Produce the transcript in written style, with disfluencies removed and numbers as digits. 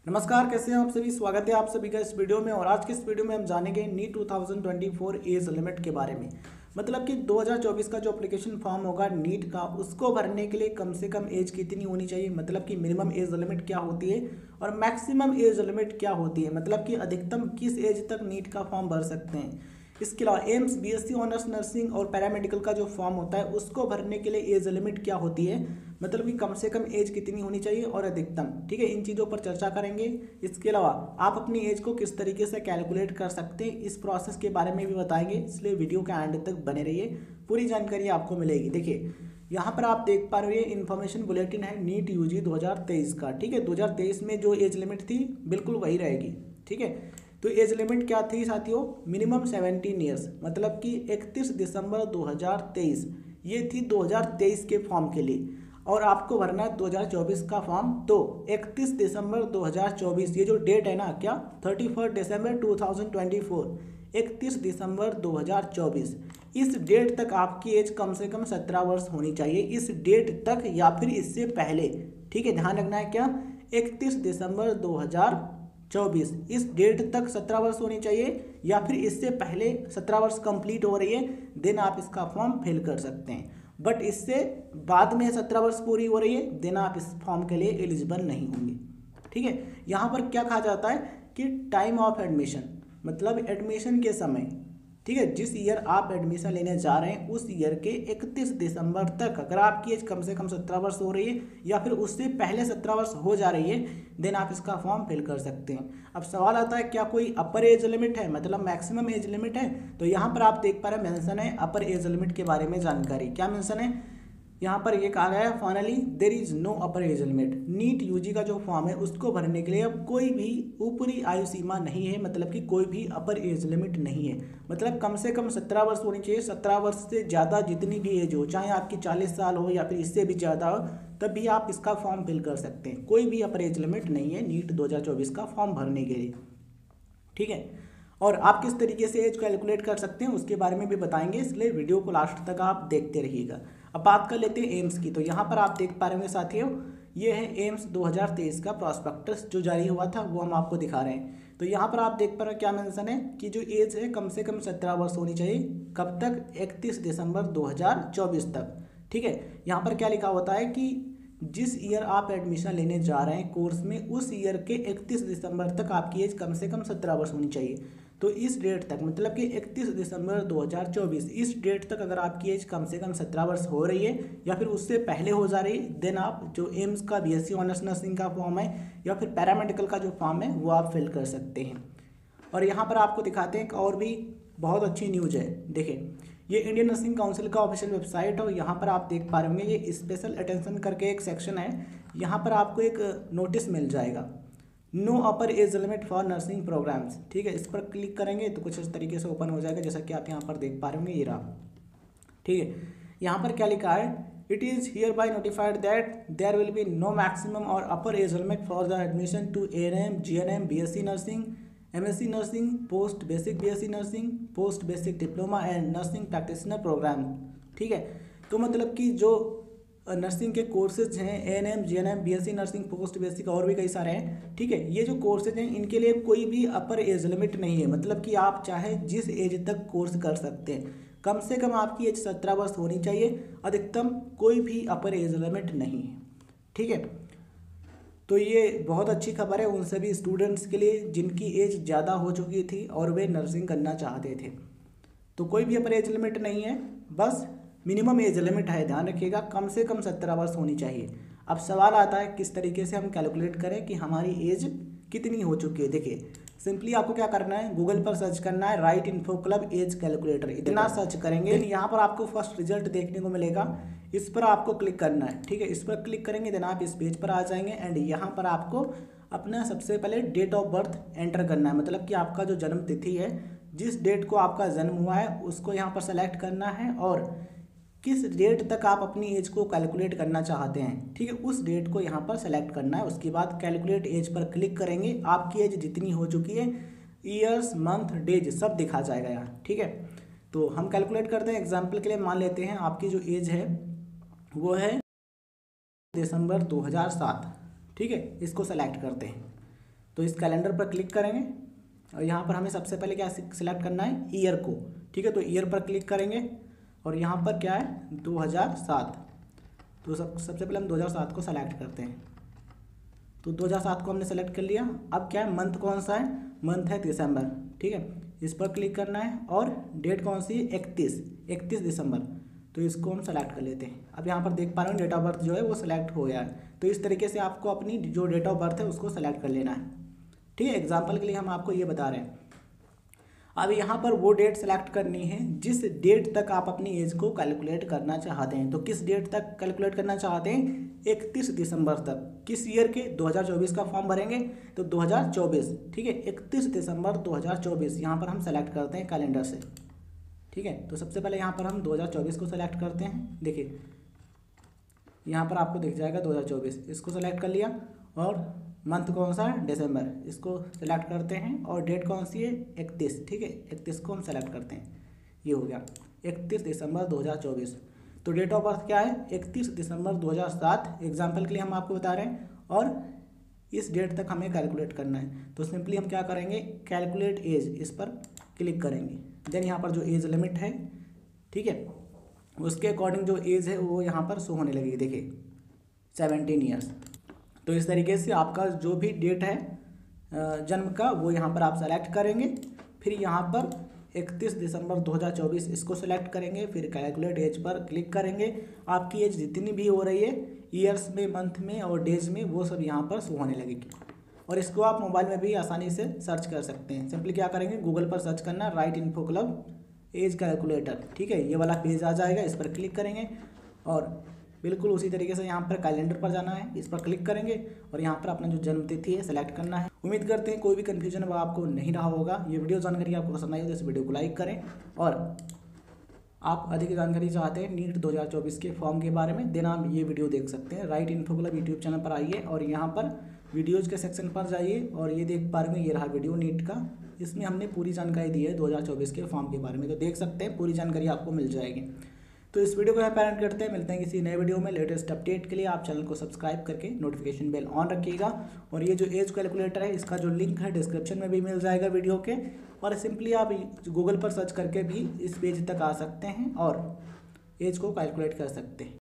नमस्कार, कैसे हैं आप सभी। स्वागत है आप सभी का इस वीडियो में। और आज के इस वीडियो में हम जानेंगे नीट 2024 एज लिमिट के बारे में। मतलब कि 2024 का जो एप्लीकेशन फॉर्म होगा नीट का, उसको भरने के लिए कम से कम एज कितनी होनी चाहिए, मतलब कि मिनिमम एज लिमिट क्या होती है और मैक्सिमम एज लिमिट क्या होती है, मतलब कि अधिकतम किस एज तक नीट का फॉर्म भर सकते हैं। इसके अलावा एम्स बीएससी ऑनर्स नर्सिंग और पैरामेडिकल का जो फॉर्म होता है उसको भरने के लिए एज लिमिट क्या होती है, मतलब कि कम से कम एज कितनी होनी चाहिए और अधिकतम। ठीक है, इन चीज़ों पर चर्चा करेंगे। इसके अलावा आप अपनी एज को किस तरीके से कैलकुलेट कर सकते हैं, इस प्रोसेस के बारे में भी बताएंगे, इसलिए वीडियो के एंड तक बने रहिए, पूरी जानकारी आपको मिलेगी। देखिए यहाँ पर आप देख पा रहे हैं इन्फॉर्मेशन बुलेटिन है नीट यूजी 2023 का। ठीक है, 2023 में जो एज लिमिट थी बिल्कुल वही रहेगी। ठीक है, तो एज लिमिट क्या थी साथियों, मिनिमम 17 ईयर्स, मतलब कि 31 दिसंबर 2023 ये थी 2023 के फॉर्म के लिए। और आपको भरना है 2024 का फॉर्म, तो 31 दिसंबर 2024 ये जो डेट है ना, क्या 31 दिसंबर 2024, 31 दिसंबर 2024 इस डेट तक आपकी एज कम से कम 17 वर्ष होनी चाहिए, इस डेट तक या फिर इससे पहले। ठीक है, ध्यान रखना है क्या, 31 दिसंबर 2024 इस डेट तक 17 वर्ष होनी चाहिए, या फिर इससे पहले 17 वर्ष कंप्लीट हो रही है देन आप इसका फॉर्म फिल कर सकते हैं। बट इससे बाद में 17 वर्ष पूरी हो रही है देन आप इस फॉर्म के लिए एलिजिबल नहीं होंगे। ठीक है, यहाँ पर क्या कहा जाता है कि टाइम ऑफ एडमिशन, मतलब एडमिशन के समय। ठीक है, जिस ईयर आप एडमिशन लेने जा रहे हैं उस ईयर के 31 दिसंबर तक अगर आपकी एज कम से कम 17 वर्ष हो रही है या फिर उससे पहले 17 वर्ष हो जा रही है देन आप इसका फॉर्म फिल कर सकते हैं। अब सवाल आता है क्या कोई अपर एज लिमिट है, मतलब मैक्सिमम एज लिमिट है। तो यहाँ पर आप देख पा रहे हैं मेंशन है अपर एज लिमिट के बारे में जानकारी। क्या मेंशन है यहाँ पर, ये कहा गया है finally there is no upper age limit. NEET UG का जो फॉर्म है उसको भरने के लिए अब कोई भी ऊपरी आयु सीमा नहीं है, मतलब कि कोई भी अपर एज लिमिट नहीं है। मतलब कम से कम 17 वर्ष होनी चाहिए। 17 वर्ष से ज़्यादा जितनी भी एज हो, चाहे आपकी 40 साल हो या फिर इससे भी ज़्यादा हो, तब भी आप इसका फॉर्म फिल कर सकते हैं। कोई भी अपर एज लिमिट नहीं है नीट 2024 का फॉर्म भरने के लिए। ठीक है, और आप किस तरीके से एज कैलकुलेट कर सकते हैं उसके बारे में भी बताएंगे, इसलिए वीडियो को लास्ट तक आप देखते रहिएगा। अब बात कर लेते हैं एम्स की। तो यहाँ पर आप देख पा रहे होंगे साथियों, ये है एम्स 2023 का प्रॉस्पेक्टस जो जारी हुआ था वो हम आपको दिखा रहे हैं। तो यहाँ पर आप देख पा रहे हैं क्या मेंशन है कि जो एज है कम से कम 17 वर्ष होनी चाहिए। कब तक, 31 दिसंबर 2024 तक। ठीक है, यहाँ पर क्या लिखा होता है कि जिस ईयर आप एडमिशन लेने जा रहे हैं कोर्स में उस ईयर के 31 दिसंबर तक आपकी एज कम से कम 17 वर्ष होनी चाहिए। तो इस डेट तक, मतलब कि 31 दिसंबर 2024 इस डेट तक अगर आपकी एज कम से कम 17 वर्ष हो रही है या फिर उससे पहले हो जा रही है देन आप जो एम्स का बीएससी ऑनर्स नर्सिंग का फॉर्म है या फिर पैरामेडिकल का जो फॉर्म है वो आप फिल कर सकते हैं। और यहाँ पर आपको दिखाते हैं कि और भी बहुत अच्छी न्यूज़ है। देखिए, ये इंडियन नर्सिंग काउंसिल का ऑफिशियल वेबसाइट है और यहाँ पर आप देख पा रहे होंगे ये स्पेशल अटेंशन करके एक सेक्शन है। यहाँ पर आपको एक नोटिस मिल जाएगा, no upper age limit for nursing programmes. ठीक है, इस पर क्लिक करेंगे तो कुछ इस तरीके से ओपन हो जाएगा, जैसा कि आप यहाँ पर देख पा रहे होंगे ये रहा। ठीक है, यहाँ पर क्या लिखा है, it is here by notified that there will be no maximum और upper age limit for the admission to ANM GNM BSc nursing MSc nursing post basic BSc nursing post basic diploma and nursing practitioner programme. ठीक है, तो मतलब कि जो nursing के courses हैं ANM GNM BSc nursing post basic और भी कई सारे हैं। ठीक है, ये जो कोर्सेज हैं इनके लिए कोई भी अपर एज लिमिट नहीं है, मतलब कि आप चाहे जिस एज तक कोर्स कर सकते हैं। कम से कम आपकी एज 17 वर्ष होनी चाहिए, अधिकतम कोई भी अपर एज लिमिट नहीं है। ठीक है, तो ये बहुत अच्छी खबर है उन सभी स्टूडेंट्स के लिए जिनकी एज ज़्यादा हो चुकी थी और वे नर्सिंग करना चाहते थे। तो कोई भी अपर एज लिमिट नहीं है, बस मिनिमम एज लिमिट है, ध्यान रखिएगा, कम से कम 17 वर्ष होनी चाहिए। अब सवाल आता है किस तरीके से हम कैलकुलेट करें कि हमारी एज कितनी हो चुकी है। देखिए, सिंपली आपको क्या करना है, गूगल पर सर्च करना है right info club age calculator, इतना सर्च करेंगे यहाँ पर आपको फर्स्ट रिजल्ट देखने को मिलेगा। इस पर आपको क्लिक करना है। ठीक है, इस पर क्लिक करेंगे देन आप इस पेज पर आ जाएंगे एंड यहाँ पर आपको अपना सबसे पहले डेट ऑफ बर्थ एंटर करना है, मतलब कि आपका जो जन्म तिथि है, जिस डेट को आपका जन्म हुआ है उसको यहाँ पर सेलेक्ट करना है और किस डेट तक आप अपनी एज को कैलकुलेट करना चाहते हैं। ठीक है, उस डेट को यहाँ पर सेलेक्ट करना है। उसके बाद कैलकुलेट एज पर क्लिक करेंगे, आपकी एज जितनी हो चुकी है ईयर्स मंथ डेज सब दिखा जाएगा यहाँ। ठीक है, तो हम कैलकुलेट करते हैं। एग्जाम्पल के लिए मान लेते हैं आपकी जो एज है वो है दिसंबर 2007। ठीक है, इसको सेलेक्ट करते हैं। तो इस कैलेंडर पर क्लिक करेंगे और यहाँ पर हमें सबसे पहले क्या सिलेक्ट करना है, ईयर को। ठीक है, तो ईयर पर क्लिक करेंगे और यहाँ पर क्या है 2007। तो सबसे पहले हम 2007 को सेलेक्ट करते हैं। तो 2007 को हमने सेलेक्ट कर लिया। अब क्या है, मंथ कौन सा है, मंथ है दिसंबर। ठीक है, इस पर क्लिक करना है और डेट कौन सी है, 31 दिसंबर। तो इसको हम सेलेक्ट कर लेते हैं। अब यहाँ पर देख पा रहे हो डेट ऑफ बर्थ जो है वो सिलेक्ट हो गया है। तो इस तरीके से आपको अपनी जो डेट ऑफ बर्थ है उसको सेलेक्ट कर लेना है। ठीक है, एग्जाम्पल के लिए हम आपको ये बता रहे हैं। अब यहाँ पर वो डेट सेलेक्ट करनी है जिस डेट तक आप अपनी एज को कैलकुलेट करना चाहते हैं। तो किस डेट तक कैलकुलेट करना चाहते हैं, 31 दिसंबर तक। किस ईयर के, 2024 का फॉर्म भरेंगे तो 2024। ठीक है, 31 दिसंबर 2024 यहाँ पर हम सेलेक्ट करते हैं कैलेंडर से। ठीक है, तो सबसे पहले यहाँ पर हम 2024 को सेलेक्ट करते हैं। देखिए यहाँ पर आपको दिख जाएगा 2024, इसको सेलेक्ट कर लिया। और मंथ कौन सा है, दिसंबर, इसको सेलेक्ट करते हैं। और डेट कौन सी है, 31। ठीक है, 31 को हम सेलेक्ट करते हैं। ये हो गया 31 दिसंबर 2024। तो डेट ऑफ बर्थ क्या है, 31 दिसंबर 2007। एग्जाम्पल के लिए हम आपको बता रहे हैं। और इस डेट तक हमें कैलकुलेट करना है। तो सिंपली हम क्या करेंगे, कैलकुलेट एज, इस पर क्लिक करेंगे। देन यहाँ पर जो एज लिमिट है, ठीक है, उसके अकॉर्डिंग जो एज है वो यहाँ पर शो होने लगेगी। देखिए 17 ईयर्स। तो इस तरीके से आपका जो भी डेट है जन्म का वो यहाँ पर आप सेलेक्ट करेंगे। फिर यहाँ पर 31 दिसंबर 2024 इसको सेलेक्ट करेंगे। फिर कैलकुलेट एज पर क्लिक करेंगे। आपकी एज जितनी भी हो रही है ईयर्स में, मंथ में और डेज में, वो सब यहाँ पर शो होने लगेगी। और इसको आप मोबाइल में भी आसानी से सर्च कर सकते हैं। सिंपली क्या करेंगे, गूगल पर सर्च करना right info club age calculator. ठीक है, ये वाला पेज आ जाएगा, इस पर क्लिक करेंगे और बिल्कुल उसी तरीके से यहाँ पर कैलेंडर पर जाना है, इस पर क्लिक करेंगे और यहाँ पर अपना जो जन्म तिथि है सेलेक्ट करना है। उम्मीद करते हैं कोई भी कन्फ्यूजन वो आपको नहीं रहा होगा। ये वीडियो जानकारी आपको पसंद आई हो तो इस वीडियो को लाइक करें। और आप अधिक जानकारी चाहते हैं नीट 2024 के फॉर्म के बारे में, देन आप ये वीडियो देख सकते हैं। Right info club YouTube channel पर आइए और यहाँ पर वीडियोज़ के सेक्शन पर जाइए और ये देख पा रहे हैं, ये रहा वीडियो नीट का। इसमें हमने पूरी जानकारी दी है 2024 के फॉर्म के बारे में। तो देख सकते हैं, पूरी जानकारी आपको मिल जाएगी। तो इस वीडियो को यहाँ पैरेंट करते हैं। मिलते हैं किसी नए वीडियो में। लेटेस्ट अपडेट के लिए आप चैनल को सब्सक्राइब करके नोटिफिकेशन बेल ऑन रखिएगा। और ये जो एज कैलकुलेटर है इसका जो लिंक है डिस्क्रिप्शन में भी मिल जाएगा वीडियो के। और सिंपली आप गूगल पर सर्च करके भी इस पेज तक आ सकते हैं और एज को कैलकुलेट कर सकते हैं।